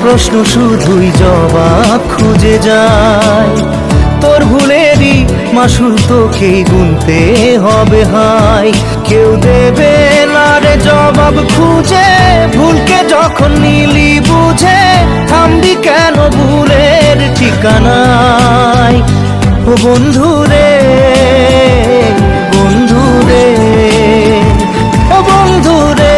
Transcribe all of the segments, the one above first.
প্রশ্ন শুধুই জবাব খুঁজে যায়। তোর ভুলেরই মাসুল তোকেই গুনতে হবে হায়। কেউ দেবে না রে জবাব খুঁজে, ভুলকে যখন নিলি বুঝে থামবি কেন ভুলের ঠিকানায়। ও বন্ধু রে, বন্ধু রে, ও বন্ধু রে।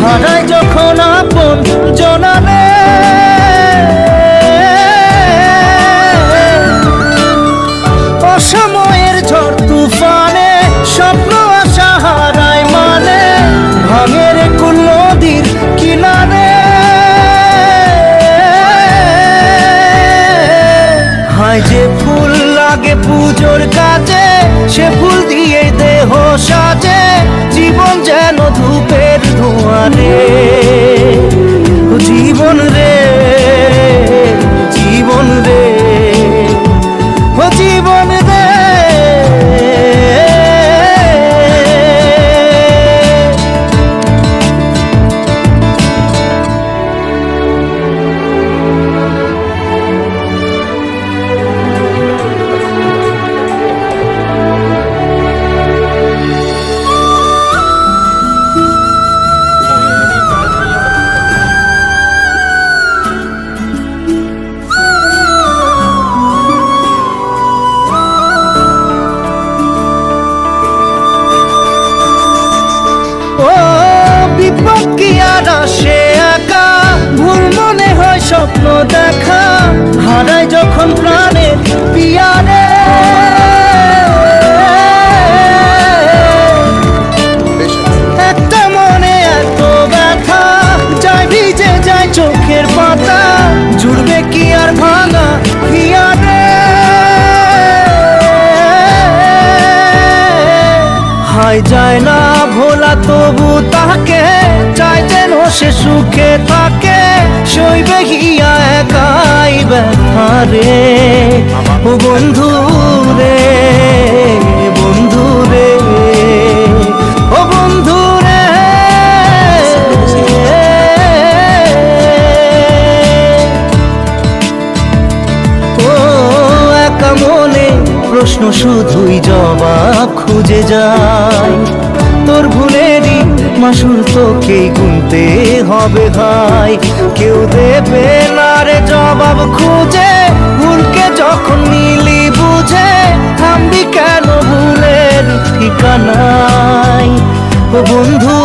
হারায় যখন আপন জনারে, অসময়ের ঝড় তুফানে স্বপ্ন আশা হারায় মানে, ভাঙের কুল নদীর কিনারে। হায় যে ফুল লাগে পুজোর কাজে, সে ফুল দিয়ে দেহ সাজে, জীবন যেন ধূপের ধোঁয়ারে। জীবন রে, জীবন রে, ও জীবন রে। বিপদ কি আর আসে একা, ভুল মনে হয় স্বপ্ন দেখা, হারায় যখন প্রাণের পিয়ারে। একটা মনে এত ব্যথা, যায় ভিজে যায় চোখের পাতা, জুড়বে কি আর ভাঙা হিয়ারে। হায় যায় না ভোলা তবু তাকে, চাই যেন সে সুখে থাকে, সইবে গিয়া একাই ব্যথা রে। ও বন্ধু রে, বন্ধু রে, ও বন্ধু রে। ও একা মনে প্রশ্ন শুধুই জবাব খুঁজে যায়। তোর ভুলেরই মাসুল তোকেই গুনতে হবে ভাই। কেউ দেবে না রে জবাব খুঁজে, ভুলকে যখন নিলি বুঝে থামবি কেন ভুলের ঠিকানায়। ও বন্ধু